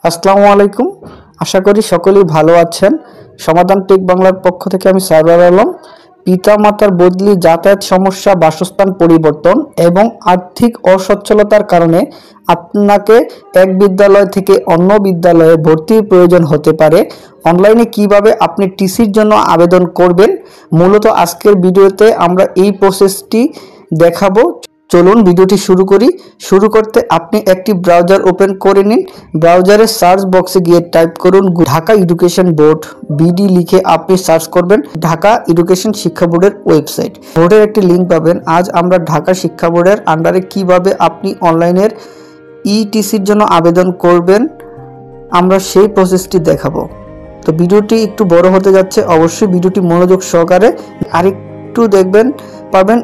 আসসালামু আলাইকুম। আশা করি সকলেই ভালো আছেন। সমাধান টেক বাংলার পক্ষ থেকে আমি সারওয়ার আলম। পিতামাতার বদলি, যাতায়াত সমস্যা, বাসস্থান পরিবর্তন এবং আর্থিক অসচ্ছলতার কারণে আপনাকে এক বিদ্যালয় থেকে অন্য বিদ্যালয়ে ভর্তির প্রয়োজন হতে পারে। অনলাইনে কিভাবে আপনি টিসির জন্য আবেদন করবেন, মূলত আজকের ভিডিওতে আমরা এই প্রসেসটি দেখাবো। চলুন ভিডিওটি শুরু করি। শুরু করতে আপনি একটি ব্রাউজার ওপেন করে নিন। ব্রাউজারের সার্চ বক্সে গিয়ে টাইপ করুন ঢাকা এডুকেশন বোর্ড বিডি লিখে আপনি সার্চ করবেন ঢাকা এডুকেশন শিক্ষা বোর্ডের ওয়েবসাইট। বোর্ডের একটি লিঙ্ক পাবেন। আজ আমরা ঢাকা শিক্ষা বোর্ডের আন্ডারে কিভাবে আপনি অনলাইনের ইটিসির জন্য আবেদন করবেন আমরা সেই প্রসেসটি দেখাবো। তো ভিডিওটি একটু বড় হতে যাচ্ছে, অবশ্যই ভিডিওটি মনোযোগ সহকারে আরেকটু দেখবেন। পাবেন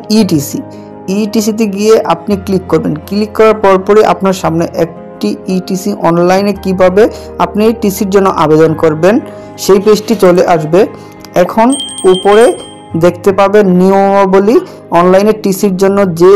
ইটিসিতে গিয়ে আপনি ক্লিক করবেন। ক্লিক করার পরপরই আপনার সামনে একটি ইটিসি অনলাইনে কিভাবে আপনি টিসির জন্য আবেদন করবেন সেই পেজটি চলে আসবে। এখন উপরে দেখতে পাবেন নিয়মাবলী, অনলাইনে টিসির জন্য যে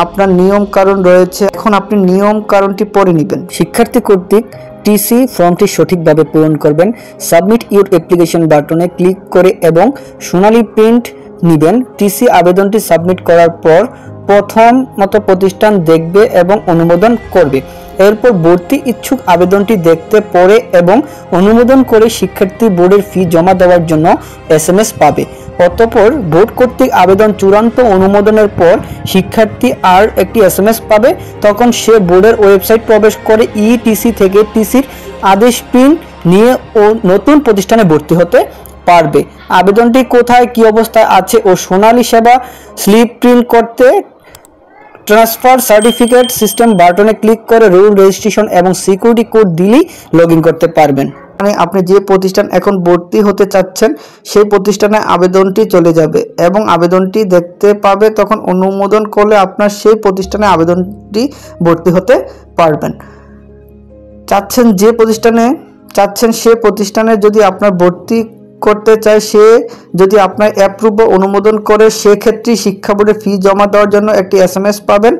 আপনার নিয়ম কারণ রয়েছে। এখন আপনি নিয়ম কারণটি পড়ে নেবেন। শিক্ষার্থী কর্তৃক টিসি ফর্মটি সঠিকভাবে পূরণ করবেন। সাবমিট ইউর অ্যাপ্লিকেশন বাটনে ক্লিক করে এবং সোনালী প্রিন্ট নেবেন। টিসি আবেদনটি সাবমিট করার পর প্রথমত প্রতিষ্ঠান দেখবে এবং অনুমোদন করবে। এরপর ভর্তি ইচ্ছুক আবেদনটি দেখতে পড়ে এবং অনুমোদন করে শিক্ষার্থী বোর্ডের ফি জমা দেওয়ার জন্য SMS পাবে। অতঃপর বোর্ড কর্তৃক আবেদন চূড়ান্ত অনুমোদনের পর শিক্ষার্থী আর একটি SMS পাবে। তখন সে বোর্ডের ওয়েবসাইট প্রবেশ করে ইটিসি থেকে টিসির আদেশ প্রিন্ট নিয়ে ও নতুন প্রতিষ্ঠানে ভর্তি হতে পারবে। আবেদনটি কোথায় কি অবস্থায় আছে ও সোনালী সেবা স্লিপ প্রিন্ট করতে ট্রান্সফার সার্টিফিকেট সিস্টেম বাটনে ক্লিক করে রুল রেজিস্ট্রেশন এবং সিকিউরিটি কোড দিলেই লগইন করতে পারবেন। মানে আপনি যে প্রতিষ্ঠান এখন ভর্তি হতে চাচ্ছেন সেই প্রতিষ্ঠানে আবেদনটি চলে যাবে এবং আবেদনটি দেখতে পাবে। তখন অনুমোদন করলে আপনার সেই প্রতিষ্ঠানে আবেদনটি ভর্তি হতে পারবেন। যে প্রতিষ্ঠানে চাচ্ছেন সে প্রতিষ্ঠানে যদি আপনার ভর্তি করতে চায়, সে যদি আপনার অ্যাপ্রুভ অনুমোদন করে, সেক্ষেত্রে শিক্ষা বোর্ডে ফি জমা দেওয়ার জন্য একটি SMS পাবেন।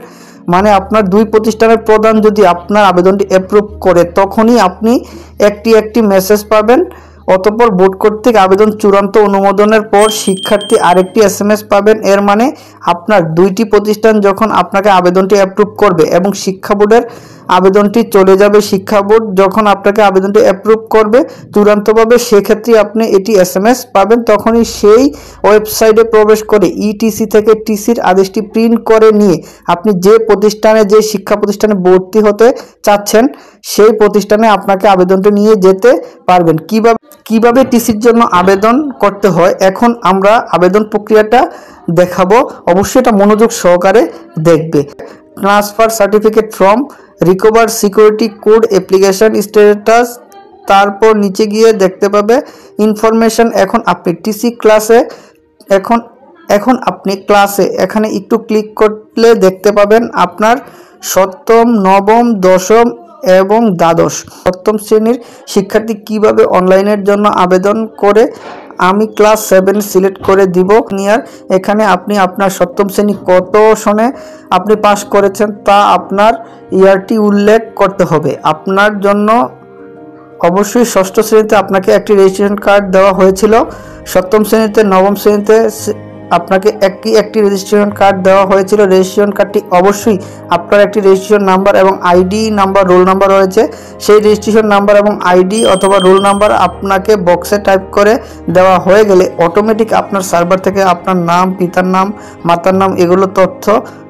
মানে আপনার দুই প্রতিষ্ঠানের প্রধান যদি আপনার আবেদনটি অ্যাপ্রুভ করে, তখনই আপনি একটি মেসেজ পাবেন। অতঃপর বোর্ড কর্তৃক আবেদন চূড়ান্ত অনুমোদনের পর শিক্ষার্থী আরেকটি SMS পাবেন। এর মানে আপনার দুইটি প্রতিষ্ঠান যখন আপনাকে আবেদনটি অ্যাপ্রুভ করবে এবং শিক্ষা বোর্ডের আবেদনটি চলে যাবে, শিক্ষা বোর্ড যখন আপনাকে আবেদনটি অ্যাপ্রুভ করবে চূড়ান্তভাবে, সেক্ষেত্রে আপনি এটি SMS পাবেন। তখনই সেই ওয়েবসাইটে প্রবেশ করে ইটিসি থেকে টিসির আদেশটি প্রিন্ট করে নিয়ে আপনি যে শিক্ষা প্রতিষ্ঠানে ভর্তি হতে চাচ্ছেন সেই প্রতিষ্ঠানে আপনাকে আবেদনটি নিয়ে যেতে পারবেন। কিভাবে টিসির জন্য আবেদন করতে হয় এখন আমরা আবেদন প্রক্রিয়াটা দেখাবো, অবশ্যই এটা মনোযোগ সহকারে দেখবে। Transfer certificate from recover security code application status, তারপর নিচে গিয়ে দেখতে পাবে ইনফরমেশন। এখন আপনি টিসি ক্লাসে এখন আপনি ক্লাসে এখানে একটু ক্লিক করলে দেখতে পাবেন আপনার সপ্তম, নবম, দশম এবং দ্বাদশ সপ্তম শ্রেণীর শিক্ষার্থী কিভাবে অনলাইনের জন্য আবেদন করে। আমি ক্লাস 7 সিলেক্ট করে দিব। এখানে আপনি আপনার সপ্তম শ্রেণী কত সনে আপনি পাস করেছেন তা আপনার ইয়ারটি উল্লেখ করতে হবে। আপনার জন্য অবশ্যই ষষ্ঠ শ্রেণীতে আপনাকে একটি রেজিস্ট্রেশন কার্ড দেওয়া হয়েছিল। সপ্তম শ্রেণীতে, নবম শ্রেণীতে আপনাকে একটি রেজিস্ট্রেশন কার্ড দেওয়া হয়েছিল। রেজিস্ট্রেশন কার্ডটি অবশ্যই আপনার একটি রেজিস্ট্রেশন নাম্বার এবং আইডি নাম্বার, রোল নাম্বার রয়েছে। সেই রেজিস্ট্রেশন নাম্বার এবং আইডি অথবা রোল নাম্বার আপনাকে বক্সে টাইপ করে দেওয়া হয়ে গেলে অটোমেটিক আপনার সার্ভার থেকে আপনার নাম, পিতার নাম, মাতার নাম এগুলো তথ্য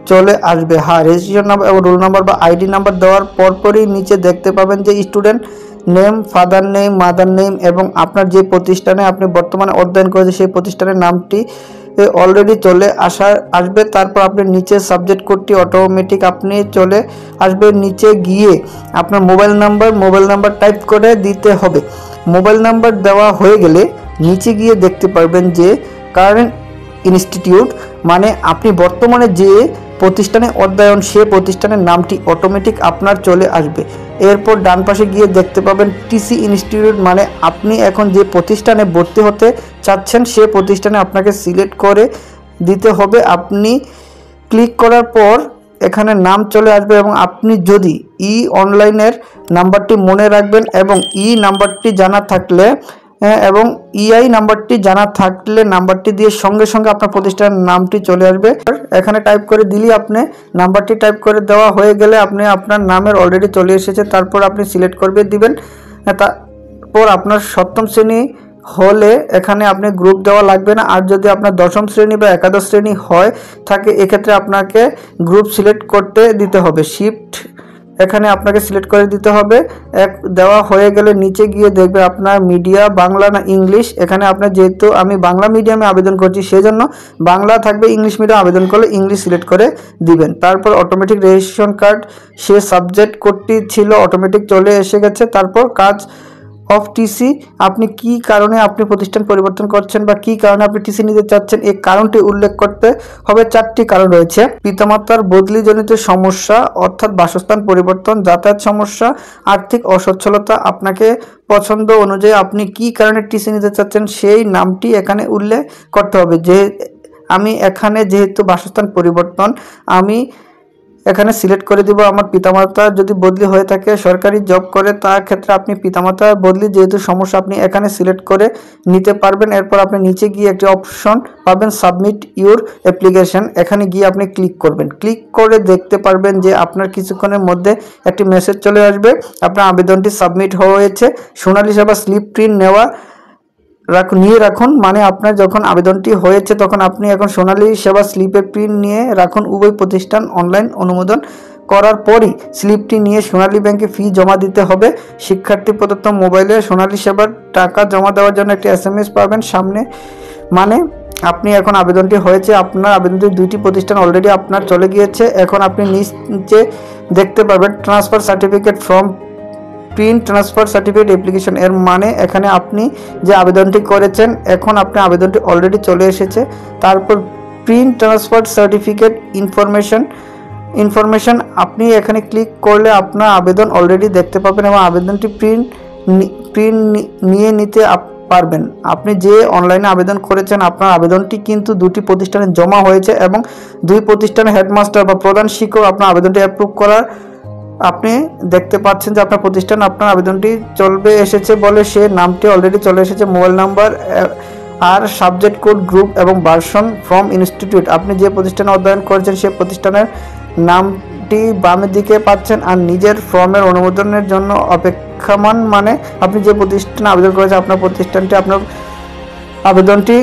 চলে আসবে। রেজিস্ট্রেশন নাম্বার এবং রোল নাম্বার বা আইডি নাম্বার দেওয়ার পরপরই নিচে দেখতে পাবেন যে student name, father name, mother name এবং আপনার যে প্রতিষ্ঠানে আপনি বর্তমানে অধ্যয়ন করেছেন সেই প্রতিষ্ঠানের নামটি অলরেডি চলে আসবে। তারপর আপনি নিচে সাবজেক্ট কোডটি অটোমেটিক আপনি চলে আসবে। নিচে গিয়ে আপনার মোবাইল নাম্বার টাইপ করে দিতে হবে। মোবাইল নাম্বার দেওয়া হয়ে গেলে নিচে গিয়ে দেখতে পারবেন যে কারেন্ট ইনস্টিটিউট, মানে আপনি বর্তমানে যে প্রতিষ্ঠানে অধ্যয়ন সে প্রতিষ্ঠানের নামটি অটোমেটিক আপনার চলে আসবে। এরপর ডান পাশে গিয়ে দেখতে পাবেন টিসি ইনস্টিটিউট, মানে আপনি এখন যে প্রতিষ্ঠানে ভর্তি হতে চাচ্ছেন সে প্রতিষ্ঠানে আপনাকে সিলেক্ট করে দিতে হবে। আপনি ক্লিক করার পর এখানে নাম চলে আসবে এবং আপনি যদি ই অনলাইনের নাম্বারটি মনে রাখবেন এবং ই নাম্বারটি জানা থাকলে এবং ইআই নাম্বারটি জানা থাকলে নাম্বারটি দিয়ে সঙ্গে সঙ্গে আপনার প্রতিষ্ঠানের নামটি চলে আসবে। এখানে টাইপ করে দিলেই আপনি নাম্বারটি টাইপ করে দেওয়া হয়ে গেলে আপনি আপনার নামের অলরেডি চলে এসেছে। তারপর আপনি সিলেক্ট করে দিবেন। তারপর আপনার সপ্তম শ্রেণী হলে এখানে আপনি গ্রুপ দেওয়া লাগবে না। আর যদি আপনার দশম শ্রেণী বা একাদশ শ্রেণী হয় থাকে এক্ষেত্রে আপনাকে গ্রুপ সিলেক্ট করতে দিতে হবে। শিফট এখানে আপনাকে সিলেক্ট করে দিতে হবে। দেওয়া হয়ে গেলে নিচে গিয়ে দেখবে আপনার মিডিয়া বাংলা না ইংলিশ। এখানে আপনার যেহেতু আমি বাংলা মিডিয়ামে আবেদন করছি সেজন্য বাংলা থাকবে, ইংলিশ মিডিয়ামে আবেদন করলে ইংলিশ সিলেক্ট করে দিবেন। তারপর অটোমেটিক রেজিস্ট্রেশন কার্ড সে সাবজেক্ট কোডটি ছিল অটোমেটিক চলে এসে গেছে। তারপর কাজ অফ টিসি, আপনি কি কারণে আপনি প্রতিষ্ঠান পরিবর্তন করছেন বা কি কারণে আপনি টিসি নিতে চাচ্ছেন এই কারণটি উল্লেখ করতে হবে। 4টি কারণ রয়েছে। পিতামাতার বদলিজনিত সমস্যা অর্থাৎ বাসস্থান পরিবর্তন, যাতায়াত সমস্যা, আর্থিক অসচ্ছলতা। আপনাকে পছন্দ অনুযায়ী আপনি কি কারণে টিসি নিতে চাচ্ছেন সেই নামটি এখানে উল্লেখ করতে হবে। আমি এখানে যেহেতু বাসস্থান পরিবর্তন আমি এখানে সিলেক্ট করে দিব আমার পিতামাতা যদি বদলি হয়ে থাকে সরকারি জব করে তার ক্ষেত্রে আপনি পিতামাতার বদলি যেহেতু সমস্যা আপনি এখানে সিলেক্ট করে নিতে পারবেন। এরপর আপনি নিচে গিয়ে একটি অপশন পাবেন সাবমিট ইউর অ্যাপ্লিকেশন। এখানে গিয়ে আপনি ক্লিক করবেন। ক্লিক করে দেখতে পারবেন যে আপনার কিছুক্ষণের মধ্যে একটি মেসেজ চলে আসবে আপনার আবেদনটি সাবমিট হয়েছে। সোনালী সেবা স্লিপ প্রিন্ট নিয়ে রাখুন, মানে আপনার যখন আবেদনটি হয়েছে তখন আপনি এখন সোনালী সেবা স্লিপের প্রিন্ট নিয়ে রাখুন। উভয় প্রতিষ্ঠান অনলাইন অনুমোদন করার পরই স্লিপটি নিয়ে সোনালী ব্যাংকে ফি জমা দিতে হবে। শিক্ষার্থী প্রদত্ত মোবাইলে সোনালী সেবার টাকা জমা দেওয়ার জন্য একটি SMS পাবেন সামনে, মানে আপনি এখন আবেদনটি হয়েছে। আপনার আবেদনটি 2টি প্রতিষ্ঠান অলরেডি আপনার চলে গিয়েছে। এখন আপনি নিচে দেখতে পাবেন transfer certificate from print transfer certificate application. এর মানে এখানে আপনি যে আবেদনটি করেছেন এখন আপনার আবেদনটি অলরেডি চলে এসেছে। তারপর প্রিন্ট ট্রান্সফার সার্টিফিকেট ইনফরমেশন আপনি এখানে ক্লিক করলে আপনার আবেদন অলরেডি দেখতে পাবেন এবং আবেদনটি প্রিন্ট নিয়ে নিতে পারবেন। আপনি যে অনলাইনে আবেদন করেছেন আপনার আবেদনটি কিন্তু 2টি প্রতিষ্ঠানে জমা হয়েছে এবং 2 প্রতিষ্ঠানের হেডমাস্টার বা প্রধান শিক্ষক আপনার আবেদনটি অ্যাপ্রুভ করার আপনি দেখতে পাচ্ছেন যে আপনার প্রতিষ্ঠান আপনার আবেদনটি চলবে এসেছে বলে সে নামটি অলরেডি চলে এসেছে, মোবাইল নাম্বার আর সাবজেক্ট কোড গ্রুপ এবং ভার্সন ফ্রম ইনস্টিটিউট। আপনি যে প্রতিষ্ঠানে অধ্যয়ন করেছেন সেই প্রতিষ্ঠানের নামটি বামের দিকে পাচ্ছেন আর নিজের ফর্মের অনুমোদনের জন্য অপেক্ষমান, মানে আপনি যে প্রতিষ্ঠানে আবেদন করেছেন আপনার প্রতিষ্ঠানটি আপনার আবেদনটি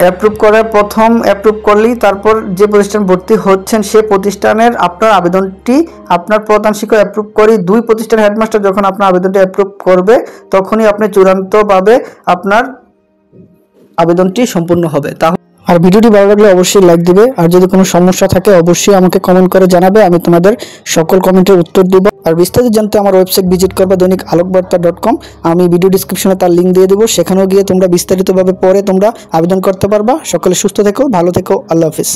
অ্যাপ্রুভ করে প্রথম অ্যাপ্রুভ করলেই তারপর যে প্রতিষ্ঠান ভর্তি হচ্ছেন সে প্রতিষ্ঠানের আপনার আবেদনটি আপনার প্রধান শিক্ষক অ্যাপ্রুভ করে 2 প্রতিষ্ঠানের হেডমাস্টার যখন আপনার আবেদনটি অ্যাপ্রুভ করবে তখনই আপনি চূড়ান্তভাবে আপনার আবেদনটি সম্পূর্ণ হবে। আর ভিডিওটি ভালো লাগলে অবশ্যই লাইক দিবে। আর যদি কোনো সমস্যা থাকে অবশ্যই আমাকে কমেন্ট করে জানাবে, আমি তোমাদের সকল কমেন্টের উত্তর দিব। আর বিস্তারিত জানতে আমার ওয়েবসাইট ভিজিট করবে দৈনিকালোকবার্তা.com। আমি ভিডিও ডিসক্রিপশনে তার লিঙ্ক দিয়ে দেবো, সেখানেও গিয়ে তোমরা বিস্তারিতভাবে পরে তোমরা আবেদন করতে পারবা। সকলে সুস্থ থেকো, ভালো থেকো, আল্লাহ হাফিজ।